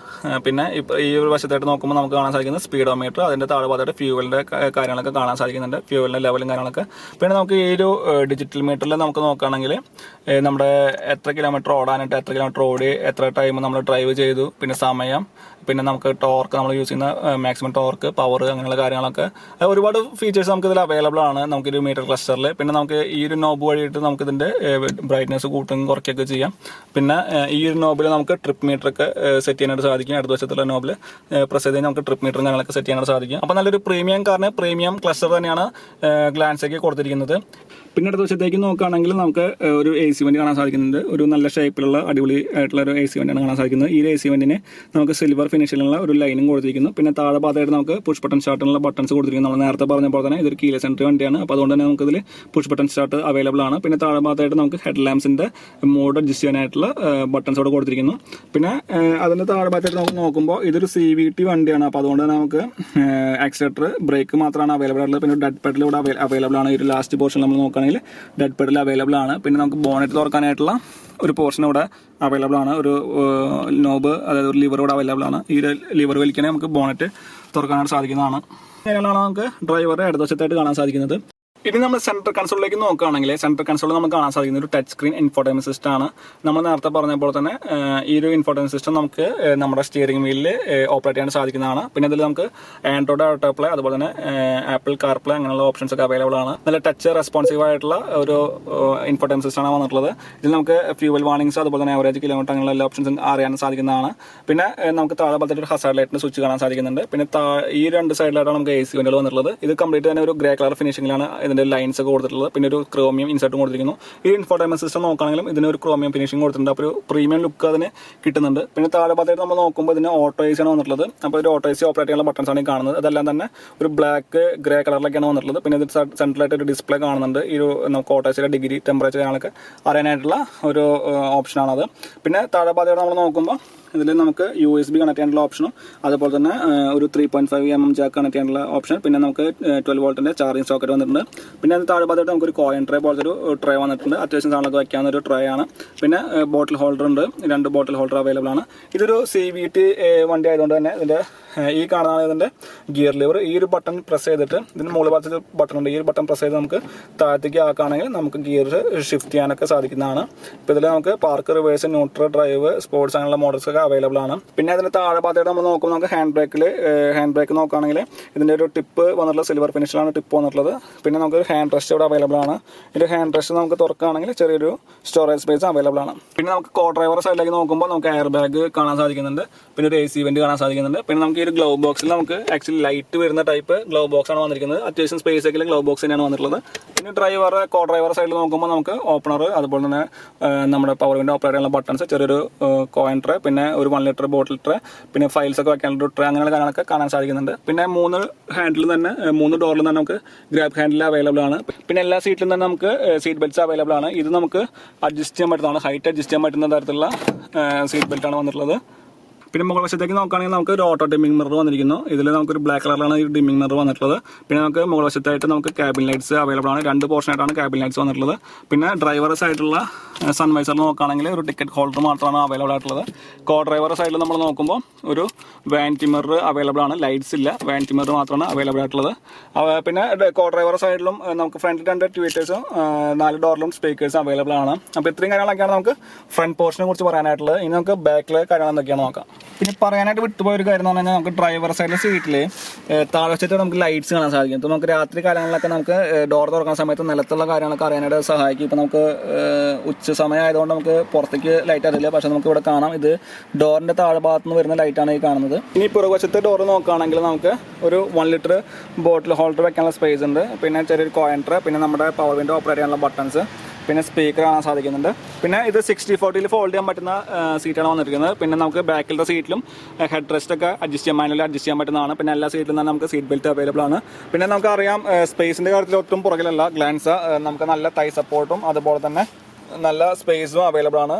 പിന്നെ ഇപ്പോൾ ഈ ഒരു വശത്തായിട്ട് നോക്കുമ്പോൾ നമുക്ക് കാണാൻ സാധിക്കുന്നത് സ്പീഡോ മീറ്റർ, അതിൻ്റെ താഴ്ഭാഗത്തായിട്ട് ഫ്യൂവലിൻ്റെ കാര്യങ്ങളൊക്കെ കാണാൻ സാധിക്കുന്നുണ്ട്, ഫ്യൂവലിൻ്റെ ലെവലും കാര്യങ്ങളൊക്കെ. പിന്നെ നമുക്ക് ഈ ഒരു ഡിജിറ്റൽ മീറ്ററിൽ നമുക്ക് നോക്കുകയാണെങ്കിൽ നമ്മുടെ എത്ര കിലോമീറ്റർ ഓടാനായിട്ട്, എത്ര കിലോമീറ്റർ ഓടി, എത്ര ടൈം നമ്മൾ ഡ്രൈവ് ചെയ്തു, പിന്നെ സമയം, പിന്നെ നമുക്ക് ടോർക്ക്, നമ്മൾ യൂസ് ചെയ്യുന്ന മാക്സിമം ടോർക്ക്, പവർ, അങ്ങനെയുള്ള കാര്യങ്ങളൊക്കെ ഒരുപാട് ഫീച്ചേഴ്സ് നമുക്ക് ഇതിൽ അവൈലബിൾ ആണ് നമുക്കൊരു മീറ്റർ ക്ലസ്റ്ററിൽ. പിന്നെ നമുക്ക് ഈ ഒരു നോബ് വഴിയിട്ട് നമുക്ക് ഇതിൻ്റെ ബ്രൈറ്റ്നസ് കൂട്ടും കുറയ്ക്കുകയൊക്കെ ചെയ്യാം. പിന്നെ ഈ ഒരു നോബിൽ നമുക്ക് ട്രിപ്പ് മീറ്ററൊക്കെ സെറ്റ് ചെയ്യാനായിട്ട് സാധിക്കും. ഇടതുവശത്തുള്ള നോബിൽ പ്രസ് ചെയ്ത് നമുക്ക് ട്രിപ്പ് മീറ്ററും കാര്യങ്ങളൊക്കെ സെറ്റ് ചെയ്യാനായിട്ട് സാധിക്കും. അപ്പോൾ നല്ലൊരു പ്രീമിയം കാറിന് പ്രീമിയം ക്ലസ്റ്റർ തന്നെയാണ് ഗ്ലാൻസയ്ക്ക് കൊടുത്തിരിക്കുന്നത്. പിന്നെ ഇടതുവശത്തേക്ക് നോക്കുകയാണെങ്കിൽ നമുക്ക് ഒരു AC വണ്ടി കാണാൻ സാധിക്കുന്നുണ്ട്. ഒരു നല്ല ഷേപ്പിലുള്ള അടിപൊളി ആയിട്ടുള്ള ഒരു AC വണ്ടിയാണ് കാണാൻ സാധിക്കുന്നത്. ഈ AC വണ്ടിന് നമുക്ക് സിൽവർ ഫിനിഷിലുള്ള ഒരു ലൈനും കൊടുത്തിരിക്കുന്നു. പിന്നെ താഴെ ഭാഗത്തായിട്ട് നമുക്ക് പുഷ് ബട്ടൺ സ്റ്റാർട്ടിനുള്ള ബട്ടൺസ് കൊടുത്തിരിക്കുന്നു. നമ്മൾ നേരത്തെ പറഞ്ഞ പോലെ തന്നെ ഇതൊരു കീലെസ് എൻട്രി വണ്ടിയാണ്. അപ്പോൾ അതുകൊണ്ട് തന്നെ നമുക്കിതിൽ പുഷ് ബട്ടൺ സ്റ്റാർട്ട് അവൈലബിൾ ആണ്. പിന്നെ താഴെ ഭാഗത്തായിട്ട് നമുക്ക് ഹെഡ് ലാംപ്സിൻ്റെ മോഡ് അഡ്ജസ്റ്റ് ചെയ്യാനായിട്ടുള്ള ബട്ടൺസ് അവിടെ കൊടുത്തിരിക്കുന്നു. പിന്നെ അതിൻ്റെ താഴെ ഭാഗത്തായിട്ട് നമുക്ക് നോക്കുമ്പോൾ ഇതൊരു CVT വണ്ടിയാണ്. അപ്പോൾ അതുകൊണ്ട് തന്നെ നമുക്ക് ആക്സിലേറ്റർ, ബ്രേക്ക് മാത്രമാണ് അവൈലബിൾ ആയിട്ടുള്ളത്. പിന്നെ ഡെഡ് പെഡൽ ഇവിടെ അവൈലബിൾ ആണ്. ഈ ഒരു ലാസ്റ്റ് പോർഷൻ നമ്മൾ നോക്കുകയാണെങ്കിൽ ഡെഡ് പെഡൽ അവൈലബിൾ ആണ്. പിന്നെ നമുക്ക് ബോണറ്റ് തുറക്കാനായിട്ടുള്ള ഒരു പോർഷൻ ഇവിടെ അവൈലബിൾ ആണ്. ഒരു നോബ്, അതായത് ഒരു ലിവർ ഇവിടെ അവൈലബിൾ ആണ്. ഈ ലിവർ വലിക്കണേ നമുക്ക് ബോണറ്റ് തുറക്കാനായിട്ട് സാധിക്കുന്നതാണ്. അങ്ങനെയാണ് നമുക്ക് ഡ്രൈവറെ ഇടതുവശത്തായിട്ട് കാണാൻ സാധിക്കുന്നത്. ഇനി നമ്മൾ സെൻട്രൽ കൺസോളിലേക്ക് നോക്കുകയാണെങ്കിൽ സെൻട്രൽ കൺസോളിൽ നമുക്ക് കാണാൻ സാധിക്കുന്ന ഒരു ടച്ച് സ്ക്രീൻ ഇൻഫോർടൈൻമെന്റ് സിസ്റ്റം ആണ്. നമ്മൾ നേരത്തെ പറഞ്ഞപ്പോൾ തന്നെ ഈ ഒരു ഇൻഫോർടൈൻമെന്റ് സിസ്റ്റം നമുക്ക് നമ്മുടെ സ്റ്റിയറിംഗ് വീലിൽ ഓപ്പറേറ്റ് ചെയ്യാൻ സാധിക്കുന്നതാണ്. പിന്നെ ഇതിൽ നമുക്ക് ആൻഡ്രോയിഡ് ഓട്ടോപ്ലേ, അതുപോലെ തന്നെ ആപ്പിൾ കാർപ്ലേ, അങ്ങനെയുള്ള ഓപ്ഷൻസ് ഒക്കെ അവൈലബിൾ ആണ്. നല്ല ടച്ച് റെസ്പോൺസീവ് ആയിട്ടുള്ള ഒരു ഇൻഫോർടൈൻമെന്റ് സിസ്റ്റം ആണ് വന്നിട്ടുള്ളത്. ഇതിൽ നമുക്ക് ഫ്യൂവൽ വാർണിംഗ്സ്, അതുപോലെ തന്നെ ആവറേജ് കിലോമീറ്റർ, അങ്ങനെയുള്ള എല്ലാ ഓപ്ഷൻസും അറിയാൻ സാധിക്കുന്നതാണ്. പിന്നെ നമുക്ക് താഴെ ഭാഗത്തായിട്ട് ഒരു ഹസാർഡ് ലൈറ്റിന്റെ സ്വിച്ച് കാണാൻ സാധിക്കുന്നുണ്ട്. പിന്നെ ഈ രണ്ട് സൈഡിലായിട്ടാണ് നമുക്ക് AC വണ്ടികൾ വന്നിട്ടുള്ളത്. ഇത് കംപ്ലീറ്റ് തന്നെ ഒരു ഗ്രേ കളർ ഫിനിഷിംഗിലാണ് ഇതിന്റെ ലൈൻസ് ഒക്കെ കൊടുത്തിട്ടുള്ളത്. പിന്നെ ഒരു ക്രോമിയം ഇൻസെർട്ടും കൊടുത്തിരിക്കുന്നു. ഈ ഇൻഫോർടൈൻമെന്റ് സിസ്റ്റം നോക്കുകയാണെങ്കിലും ഇതിന് ഒരു ക്രോമിയം ഫിനിഷിംഗ് കൊടുത്തിട്ടുണ്ട്. അപ്പോൾ ഒരു പ്രീമിയം ലുക്ക് അതിന് കിട്ടുന്നുണ്ട്. പിന്നെ താഴെ ഭാഗത്തായിട്ട് നമ്മൾ നോക്കുമ്പോൾ ഇതിന് ഓട്ടോ AC ആണ് വന്നിട്ടുള്ളത്. അപ്പോൾ ഒരു ഓട്ടോ AC ഓപ്പറേറ്റ് ചെയ്യാനുള്ള ബട്ടൺസ് ആണ് കാണുന്നത്. അതെല്ലാം തന്നെ ഒരു ബ്ലാക്ക് ഗ്രേ കളറിലൊക്കെയാണ് വന്നിട്ടുള്ളത്. പിന്നെ ഇത് സെൻട്രലായിട്ട് ഒരു ഡിസ്പ്ലേ കാണുന്നുണ്ട്. ഈ ഒരു നമുക്ക് ഓട്ടോ ACയുടെ ഡിഗ്രി, ടെമ്പറേച്ചർ കാര്യങ്ങളൊക്കെ അറിയാനായിട്ടുള്ള ഒരു ഓപ്ഷനാണത്. പിന്നെ താഴെ ഭാഗത്തായിട്ട് നമ്മൾ നോക്കുമ്പോൾ ഇതിൽ നമുക്ക് USB കണക്ട് ചെയ്യാനുള്ള ഓപ്ഷനും, അതുപോലെ തന്നെ ഒരു 3.5 mm ജാക്ക് കണക്ട് ചെയ്യാനുള്ള ഓപ്ഷൻ, പിന്നെ നമുക്ക് 12 വോൾട്ടിന്റെ ചാർജിങ് സോക്കറ്റ് വന്നിട്ടുണ്ട്. പിന്നെ അത് താഴെ ഭാഗത്തായിട്ട് നമുക്കൊരു കോയിൻ ട്രേ പോലത്തെ ഒരു ട്രേ വന്നിട്ടുണ്ട്. അത്യാവശ്യം സാധനങ്ങളൊക്കെ വയ്ക്കാവുന്ന ഒരു ട്രേ ആണ്. പിന്നെ ബോട്ടിൽ ഹോൾഡർ ഉണ്ട്, 2 ബോട്ടിൽ ഹോൾഡർ അവൈലബിൾ ആണ്. ഇതൊരു CVT വണ്ടി ആയതുകൊണ്ട് തന്നെ ഇതിന്റെ ഈ കാണുന്നതാണ് ഇതിന്റെ ഗിയർ ലിവർ. ഈ ഒരു ബട്ടൺ പ്രസ് ചെയ്തിട്ട് ഇതിന് മുകളിൽ ഭാഗത്ത് ബട്ടൺ ഉണ്ട്. ഈ ഒരു ബട്ടൺ പ്രസ് ചെയ്ത് നമുക്ക് താഴത്തേക്ക് ആക്കുകയാണെങ്കിൽ നമുക്ക് ഗിയർ ഷിഫ്റ്റ് ചെയ്യാനൊക്കെ സാധിക്കുന്നതാണ്. ഇപ്പോൾ ഇതിൽ നമുക്ക് park, reverse, neutral, drive, sports അങ്ങനെയുള്ള മോഡൽസ് ഒക്കെ അവൈലബിൾ ആണ്. പിന്നെ അതിന് താഴെ ഭാഗത്തായിട്ട് നമ്മൾ നോക്കുമ്പോൾ നമുക്ക് ഹാൻഡ് ബ്രേക്ക് നോക്കുകയാണെങ്കിൽ ഇതിന്റെ ഒരു ടിപ്പ് വന്നിട്ടുള്ള സിൽവർ ഫിനിഷിലാണ് ടിപ്പ് വന്നിട്ടുള്ളത്. പിന്നെ നമുക്ക് ഹാൻഡ് റെസ്റ്റ് ഇവിടെ അവൈലബിൾ ആണ്. ഇതിന്റെ ഹാൻഡ് റെസ്റ്റ് നമുക്ക് തുറക്കുകയാണെങ്കിൽ ചെറിയൊരു സ്റ്റോറേജ് സ്പേസ് അവൈലബിൾ ആണ്. പിന്നെ നമുക്ക് കോ ഡ്രൈവർ സൈഡിലേക്ക് നോക്കുമ്പോൾ നമുക്ക് എയർ ബാഗ് കാണാൻ സാധിക്കുന്നുണ്ട്. പിന്നെ ഒരു AC വെന്റ് കാണാൻ സാധിക്കുന്നുണ്ട്. പിന്നെ നമുക്ക് ഈ ഒരു ഗ്ലൗ ബോക്സിൽ നമുക്ക് ആക്ച്വലി ലൈറ്റ് വരുന്ന ടൈപ്പ് ഗ്ലൗ ബോക്സ് ആണ് വന്നിരിക്കുന്നത്. അത്യാവശ്യം സ്പേസ് ഒക്കെ ഗ്ലൗ ബോക്സ് തന്നെയാണ് വന്നിട്ടുള്ളത്. പിന്നെ കോ ഡ്രൈവർ സൈഡിൽ നോക്കുമ്പോൾ നമുക്ക് ഓപ്പണർ, അതുപോലെ തന്നെ നമ്മുടെ പവർ വിൻഡോ ഓപ്പറേറ്റ് ചെയ്യാനുള്ള ബട്ടൺസ്, ചെറിയൊരു കോയിൻ ട്രേ, പിന്നെ ഒരു 1 ലിറ്റർ ബോട്ടിൽ ട്രേ, പിന്നെ ഫയൽസ് ഒക്കെ വെക്കാനുള്ള ട്രേ, അങ്ങനെയുള്ള കാര്യങ്ങളൊക്കെ കാണാൻ സാധിക്കുന്നുണ്ട്. പിന്നെ 3 ഹാൻഡിൽ തന്നെ 3 ഡോറിൽ തന്നെ നമുക്ക് ഗ്രാബ് ഹാൻഡിൽ അവൈലബിൾ ആണ്. പിന്നെ എല്ലാ സീറ്റിലും തന്നെ നമുക്ക് സീറ്റ് ബെൽറ്റ്സ് അവൈലബിൾ ആണ്. ഇത് നമുക്ക് അഡ്ജസ്റ്റ് ചെയ്യാൻ പറ്റുന്നതാണ്, ഹൈറ്റ് അഡ്ജസ്റ്റ് ചെയ്യാൻ പറ്റുന്ന തരത്തിലുള്ള സീറ്റ് ബെൽറ്റ് ആണ് വന്നിട്ടുള്ളത്. പിന്നെ മുകൾ വശത്തേക്ക് നോക്കുകയാണെങ്കിൽ നമുക്ക് ഒരു ഓട്ടോ ഡിമ്മിംഗ് മിറർ വന്നിരിക്കുന്നു. ഇതിൽ നമുക്കൊരു ബ്ലാക്ക് കളറിലാണ് ഈ ഡിമ്മിംഗ് മിറർ വന്നിട്ടുള്ളത്. പിന്നെ നമുക്ക് മുകൾ വശത്തായിട്ട് നമുക്ക് ക്യാബിൻ ലൈറ്റ്സ് അവൈലബിൾ ആണ്. 2 പോർഷനായിട്ടാണ് ക്യാബിൻ ലൈറ്റ്സ് വന്നിട്ടുള്ളത്. പിന്നെ ഡ്രൈവർ സൈഡിലുള്ള സൺവൈസർ നോക്കുകയാണെങ്കിൽ ഒരു ടിക്കറ്റ് ഹോൾഡർ മാത്രമാണ് അവൈലബിൾ ആയിട്ടുള്ളത്. കോ ഡ്രൈവർ സൈഡിൽ നമ്മൾ നോക്കുമ്പോൾ ഒരു വാനിറ്റി മിറർ അവൈലബിൾ ആണ്. ലൈറ്റ്സ് ഇല്ല, വാനിറ്റി മിറർ മാത്രമാണ് അവൈലബിൾ ആയിട്ടുള്ളത്. പിന്നെ കോ ഡ്രൈവർ സൈഡിലും നമുക്ക് ഫ്രണ്ടിൽ 2 ട്യൂറ്റേഴ്സും 4 ഡോറിലും സ്പീക്കേഴ്സും അവൈലബിൾ ആണ്. അപ്പോൾ ഇത്രയും കാര്യങ്ങളൊക്കെയാണ് നമുക്ക് ഫ്രണ്ട് പോർഷനെ കുറിച്ച് പറയാനായിട്ടുള്ളത്. ഇനി നമുക്ക് ബാക്കിലെ കാര്യങ്ങൾ എന്തൊക്കെയാണ് നോക്കാം. പിന്നെ പറയാനായിട്ട് വിട്ടുപോയ ഒരു കാര്യം എന്ന് പറഞ്ഞാൽ നമുക്ക് ഡ്രൈവർ സൈഡിലെ സീറ്റിൽ താഴെ വെച്ചിട്ട് നമുക്ക് ലൈറ്റ്സ് കാണാൻ സാധിക്കും. ഇപ്പോൾ നമുക്ക് രാത്രി കാലങ്ങളിലൊക്കെ നമുക്ക് ഡോർ തുറക്കുന്ന സമയത്ത് നിലത്തുള്ള കാര്യങ്ങളൊക്കെ അറിയാനായിട്ട് സഹായിക്കും. ഇപ്പോൾ നമുക്ക് ഉച്ച സമയം ആയതുകൊണ്ട് നമുക്ക് പുറത്തേക്ക് ലൈറ്റ് അറിയില്ല, പക്ഷെ നമുക്ക് ഇവിടെ കാണാം ഇത് ഡോറിൻ്റെ താഴെ ഭാഗത്ത് നിന്ന് വരുന്ന ലൈറ്റാണ് ഈ കാണുന്നത്. ഇനി പുറകുവശത്തെ ഡോർ നോക്കുകയാണെങ്കിൽ നമുക്ക് ഒരു 1 ലിറ്റർ ബോട്ടിൽ ഹോൾഡർ വെക്കാനുള്ള സ്പേസ് ഉണ്ട്. പിന്നെ ചെറിയൊരു കോയിൻ ട്രേ, പിന്നെ നമ്മുടെ പവർ വിൻഡോ ഓപ്പറേറ്റ് ചെയ്യാനുള്ള ബട്ടൺസ്, പിന്നെ സ്പീക്കർ കാണാൻ സാധിക്കുന്നുണ്ട്. പിന്നെ ഇത് 60/40 ഫോൾഡ് ചെയ്യാൻ പറ്റുന്ന സീറ്റാണ് വന്നിരിക്കുന്നത്. പിന്നെ നമുക്ക് ബാക്കിലത്തെ സീറ്റിലും ഹെഡ് റെസ്റ്റ് ഒക്കെ അഡ്ജസ്റ്റ് ചെയ്യാൻ മാനുവലി അഡ്ജസ്റ്റ് ചെയ്യാൻ പറ്റുന്നതാണ്. പിന്നെ എല്ലാ സീറ്റിലും തന്നെ നമുക്ക് സീറ്റ് ബെൽറ്റ് അവൈലബിൾ ആണ്. പിന്നെ നമുക്കറിയാം സ്പേസിൻ്റെ കാര്യത്തിൽ ഒട്ടും പുറകിലല്ല ഗ്ലാൻസ. നമുക്ക് നല്ല തൈ സപ്പോർട്ടും അതുപോലെ തന്നെ നല്ല സ്പേസും അവൈലബിൾ ആണ്.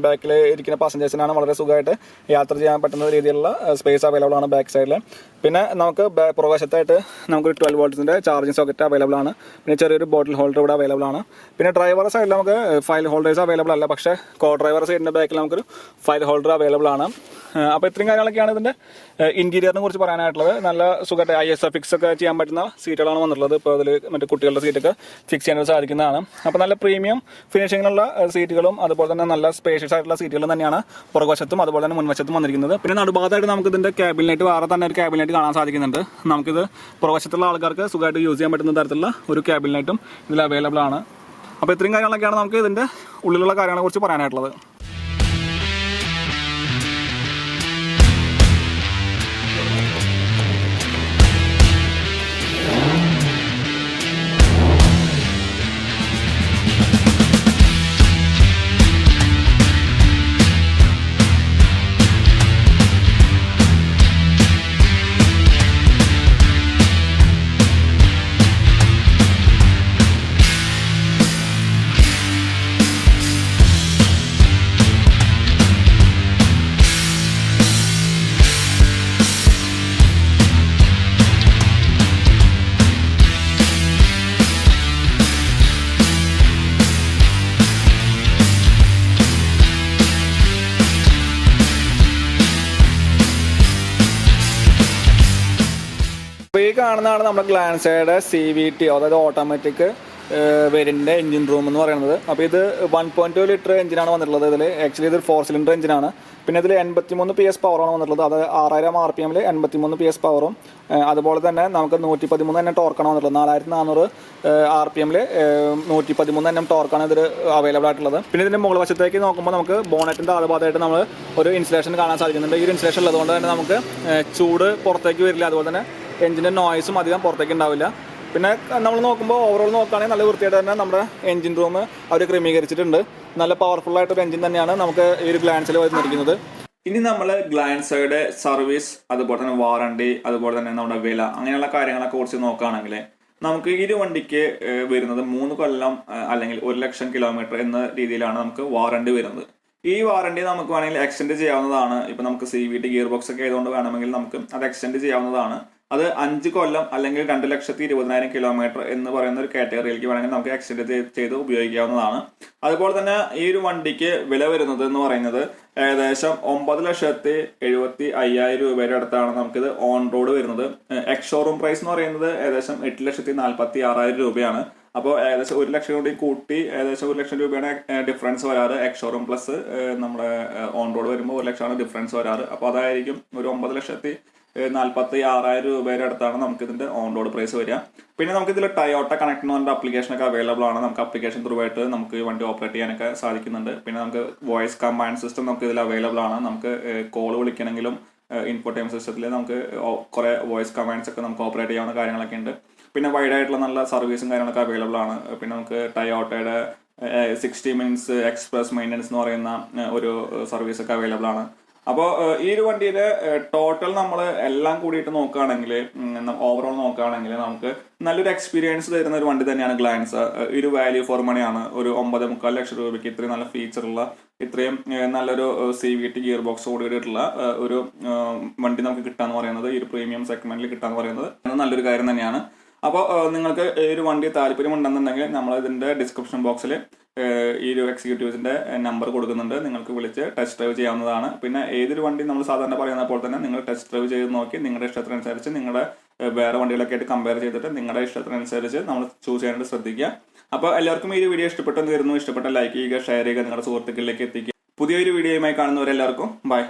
ബാക്കിൽ ഇരിക്കുന്ന പാസഞ്ചേഴ്സിനാണ് വളരെ സുഖമായിട്ട് യാത്ര ചെയ്യാൻ പറ്റുന്ന രീതിയിലുള്ള സ്പേസ് അവൈലബിൾ ആണ് ബാക്ക് സൈഡിൽ. പിന്നെ നമുക്ക് പുറവശത്തായിട്ട് നമുക്ക് 12 വോൾട്ട്സിൻ്റെ ചാർജിങ് സോക്കറ്റ് അവൈലബിൾ ആണ്. പിന്നെ ചെറിയൊരു ബോട്ടിൽ ഹോൾഡർ ഇവിടെ അവൈലബിൾ ആണ്. പിന്നെ ഡ്രൈവറുടെ സൈഡിൽ നമുക്ക് ഫയൽ ഹോൾഡേഴ്സ് അവൈലബിൾ അല്ല, പക്ഷേ കോ ഡ്രൈവർ സൈഡിൻ്റെ ബാക്കിൽ നമുക്കൊരു ഫയൽ ഹോൾഡർ അവൈലബിൾ ആണ്. അപ്പോൾ ഇത്രയും കാര്യങ്ങളൊക്കെയാണ് ഇതിൻ്റെ ഇൻറ്റീരിയറിനെ കുറിച്ച് പറയാനായിട്ടുള്ളത്. നല്ല സുഖമായിട്ട് ISO ഫിക്സ് ഒക്കെ ചെയ്യാൻ പറ്റുന്ന സീറ്റുകളാണ് വന്നിട്ടുള്ളത്. ഇപ്പോൾ അതിൽ മറ്റു കുട്ടികളുടെ സീറ്റൊക്കെ ഫിക്സ് ചെയ്യാനായിട്ട് സാധിക്കുന്നതാണ്. അപ്പോൾ നല്ല പ്രീമിയം ഫിനിഷിങ്ങിലുള്ള സീറ്റുകളും അതുപോലെ തന്നെ നല്ല സ്പേഷ്യസ് ആയിട്ടുള്ള സീറ്റുകളും തന്നെയാണ് പുറകുവശത്തും അതുപോലെ തന്നെ മുൻവശത്തും വന്നിരിക്കുന്നത്. പിന്നെ നടുഭാഗത്തായിട്ട് നമുക്ക് ഇതിൻ്റെ ക്യാബിനറ്റ് വേറെ തന്നെ ഒരു ക്യാബിനറ്റ് കാണാൻ സാധിക്കുന്നുണ്ട്. നമുക്കിത് പുറകുവശത്തുള്ള ആൾക്കാർക്ക് സുഖമായിട്ട് യൂസ് ചെയ്യാൻ പറ്റുന്ന തരത്തിലുള്ള ഒരു ക്യാബിനറ്റും ഇതിൽ അവൈലബിൾ ആണ്. അപ്പോൾ ഇത്രയും കാര്യങ്ങളൊക്കെയാണ് നമുക്ക് ഇതിൻ്റെ ഉള്ളിലുള്ള കാര്യങ്ങളെ കുറിച്ച് പറയാനായിട്ടുള്ളത്. അപ്പോൾ ഈ കാണുന്നതാണ് നമ്മുടെ ഗ്ലാൻസയുടെ CVT, അതായത് ഓട്ടോമാറ്റിക് വേരിയൻറ്റിൻ്റെ എഞ്ചിൻ റൂം എന്ന് പറയുന്നത്. അപ്പോൾ ഇത് 1.2 ലിറ്റർ എഞ്ചിനാണ് വന്നിട്ടുള്ളത്. ഇതിൽ ആക്ച്വലി ഇത് 4 സിലിണ്ടർ എഞ്ചിനാണ്. പിന്നെ ഇതിൽ 83 PS പവറാണ് വന്നിട്ടുള്ളത്. അത് 6000 RPM 83 PS പവറും അതുപോലെ തന്നെ നമുക്ക് 113 NM ടോർക്കാണ് വന്നിട്ടുള്ളത്. 4400 RPM 113 NM ടോർക്കാണ് ഇതിൽ അവൈലബിൾ ആയിട്ടുള്ളത്. പിന്നെ ഇതിൻ്റെ മുകൾ വശത്തേക്ക് നോക്കുമ്പോൾ നമുക്ക് ബോണറ്റിൻ്റെ ആളുഭാഗത്തായിട്ട് നമ്മൾ ഒരു ഇൻസുലേഷൻ കാണാൻ സാധിക്കുന്നുണ്ട്. ഈ ഒരു ഇൻസുലേഷൻ ഉള്ളതുകൊണ്ട് തന്നെ നമുക്ക് ചൂട് പുറത്തേക്ക് വരില്ല, അതുപോലെ തന്നെ എഞ്ചിൻ്റെ നോയ്സും അധികം പുറത്തേക്ക് ഉണ്ടാവില്ല. പിന്നെ നമ്മൾ നോക്കുമ്പോൾ ഓവറോൾ നോക്കുകയാണെങ്കിൽ നല്ല വൃത്തിയായിട്ട് തന്നെ നമ്മുടെ എഞ്ചിൻ റൂം അവർ ക്രമീകരിച്ചിട്ടുണ്ട്. നല്ല പവർഫുൾ ആയിട്ടൊരു എഞ്ചിൻ തന്നെയാണ് നമുക്ക് ഈ ഒരു ഗ്ലാൻസിൽ വന്നിരിക്കുന്നത്. ഇനി നമ്മൾ ഗ്ലാൻസയുടെ സർവീസ്, അതുപോലെ തന്നെ വാറണ്ടി, അതുപോലെ തന്നെ നമ്മുടെ വില, അങ്ങനെയുള്ള കാര്യങ്ങളൊക്കെ കുറിച്ച് നോക്കുകയാണെങ്കിൽ നമുക്ക് ഈ ഒരു വണ്ടിക്ക് വരുന്നത് 3 കൊല്ലം അല്ലെങ്കിൽ 1 ലക്ഷം കിലോമീറ്റർ എന്ന രീതിയിലാണ് നമുക്ക് വാറണ്ടി വരുന്നത്. ഈ വാറണ്ടി നമുക്ക് വേണമെങ്കിൽ എക്സ്റ്റെൻഡ് ചെയ്യാവുന്നതാണ്. ഇപ്പം നമുക്ക് CVT ഗിയർ ബോക്സ് ഒക്കെ ആയതുകൊണ്ട് വേണമെങ്കിൽ നമുക്ക് അത് എക്സ്റ്റെൻഡ് ചെയ്യാവുന്നതാണ്. അത് 5 കൊല്ലം അല്ലെങ്കിൽ 2,20,000 കിലോമീറ്റർ എന്ന് പറയുന്ന ഒരു കാറ്റഗറിയിലേക്ക് വേണമെങ്കിൽ നമുക്ക് എക്സ്റ്റെൻഡ് ചെയ്ത് ഉപയോഗിക്കാവുന്നതാണ്. അതുപോലെ തന്നെ ഈ ഒരു വണ്ടിക്ക് വില വരുന്നത് എന്ന് പറയുന്നത് ഏകദേശം 9,75,000 രൂപയുടെ അടുത്താണ് നമുക്കിത് ഓൺ റോഡ് വരുന്നത്. എക്സ് ഷോറൂം പ്രൈസ് എന്ന് പറയുന്നത് ഏകദേശം 8,46,000 രൂപയാണ്. അപ്പോൾ ഏകദേശം 1 ലക്ഷം കൂടി കൂട്ടി ഏകദേശം 1 ലക്ഷം രൂപയാണ് ഡിഫറൻസ് വരാറ്. എക്സ് ഷോറൂം പ്ലസ് നമ്മുടെ ഓൺ റോഡ് വരുമ്പോൾ 1 ലക്ഷമാണ് ഡിഫറൻസ് വരാറ്. അപ്പോൾ അതായിരിക്കും ഒരു 9,46,000 രൂപയുടെ അടുത്താണ് നമുക്ക് ഇതിന്റെ ഓൺ റോഡ് പ്രൈസ് വരിക. പിന്നെ നമുക്ക് ഇതിൽ ടയോട്ട കണക്ട് എന്ന് പറഞ്ഞ ആപ്ലിക്കേഷൻ ഒക്കെ അവൈലബിൾ ആണ്. നമുക്ക് ആപ്ലിക്കേഷൻ ത്രൂ ആയിട്ട് നമുക്ക് ഈ വണ്ടി ഓപ്പറേറ്റ് ചെയ്യാനൊക്കെ സാധിക്കുന്നുണ്ട്. പിന്നെ നമുക്ക് വോയിസ് കമാൻഡ് സിസ്റ്റം നമുക്ക് ഇതിൽ അവൈലബിൾ ആണ്. നമുക്ക് കോൾ വിളിക്കണമെങ്കിലും ഇൻഫോടൈം സിസ്റ്റത്തിൽ നമുക്ക് കുറെ വോയിസ് കമാൻഡ്സ് ഒക്കെ നമുക്ക് ഓപ്പറേറ്റ് ചെയ്യാവുന്ന കാര്യങ്ങളൊക്കെ ഉണ്ട്. പിന്നെ വൈഡ് ആയിട്ടുള്ള നല്ല സർവീസും കാര്യങ്ങളൊക്കെ അവൈലബിൾ ആണ്. പിന്നെ നമുക്ക് ടയോട്ടയുടെ 60 മിനിറ്റ്സ് എക്സ്പ്രസ് മെയിൻ്റനൻസ് എന്ന് പറയുന്ന ഒരു സർവീസ് ഒക്കെ അവൈലബിൾ ആണ്. അപ്പോൾ ഈ ഒരു വണ്ടിയുടെ ടോട്ടൽ നമ്മൾ എല്ലാം കൂടിയിട്ട് നോക്കുകയാണെങ്കിൽ, ഓവറോൾ നോക്കുകയാണെങ്കിൽ നമുക്ക് നല്ലൊരു എക്സ്പീരിയൻസ് തരുന്ന ഒരു വണ്ടി തന്നെയാണ് ഗ്ലാൻസ. ഒരു വാല്യൂ ഫോർ മണിയാണ്. ഒരു 9.25 ലക്ഷം രൂപയ്ക്ക് ഇത്രയും നല്ല ഫീച്ചറുള്ള, ഇത്രയും നല്ലൊരു CVT ഗിയർ ബോക്സ് കൂടിയിട്ടുള്ള ഒരു വണ്ടി നമുക്ക് കിട്ടാന്ന് പറയുന്നത്, ഈ ഒരു പ്രീമിയം സെഗ്മെന്റിൽ കിട്ടാന്ന് പറയുന്നത് നല്ലൊരു കാര്യം തന്നെയാണ്. അപ്പോൾ നിങ്ങൾക്ക് ഈ ഒരു വണ്ടി താല്പര്യമുണ്ടെന്നുണ്ടെങ്കിൽ നമ്മൾ ഇതിൻ്റെ ഡിസ്ക്രിപ്ഷൻ ബോക്സിൽ ഈ ഒരു എക്സിക്യൂട്ടീവ്സിൻ്റെ നമ്പർ കൊടുക്കുന്നുണ്ട്. നിങ്ങൾക്ക് വിളിച്ച് ടെസ്റ്റ് ഡ്രൈവ് ചെയ്യാവുന്നതാണ്. പിന്നെ ഏതൊരു വണ്ടി നമ്മൾ സാധാരണ പറയുന്ന പോലെ തന്നെ നിങ്ങൾ ടെസ്റ്റ് ഡ്രൈവ് ചെയ്ത് നോക്കി നിങ്ങളുടെ ഇഷ്ടത്തിനനുസരിച്ച് നിങ്ങളുടെ വേറെ വണ്ടികളൊക്കെ ആയിട്ട് കമ്പയർ ചെയ്തിട്ട് നിങ്ങളുടെ ഇഷ്ടത്തിനനുസരിച്ച് നമ്മൾ ചൂസ് ചെയ്യാനായിട്ട് ശ്രദ്ധിക്കുക. അപ്പോൾ എല്ലാവർക്കും ഈ ഒരു വീഡിയോ ഇഷ്ടപ്പെട്ടെന്ന് വരുന്നു. ഇഷ്ടപ്പെട്ട ലൈക്ക് ചെയ്യുക, ഷെയർ ചെയ്യുക, നിങ്ങളുടെ സുഹൃത്തുക്കളിലേക്ക് എത്തിക്കുക. പുതിയൊരു വീഡിയോയുമായി കാണുന്നവരെല്ലാവർക്കും ബൈ.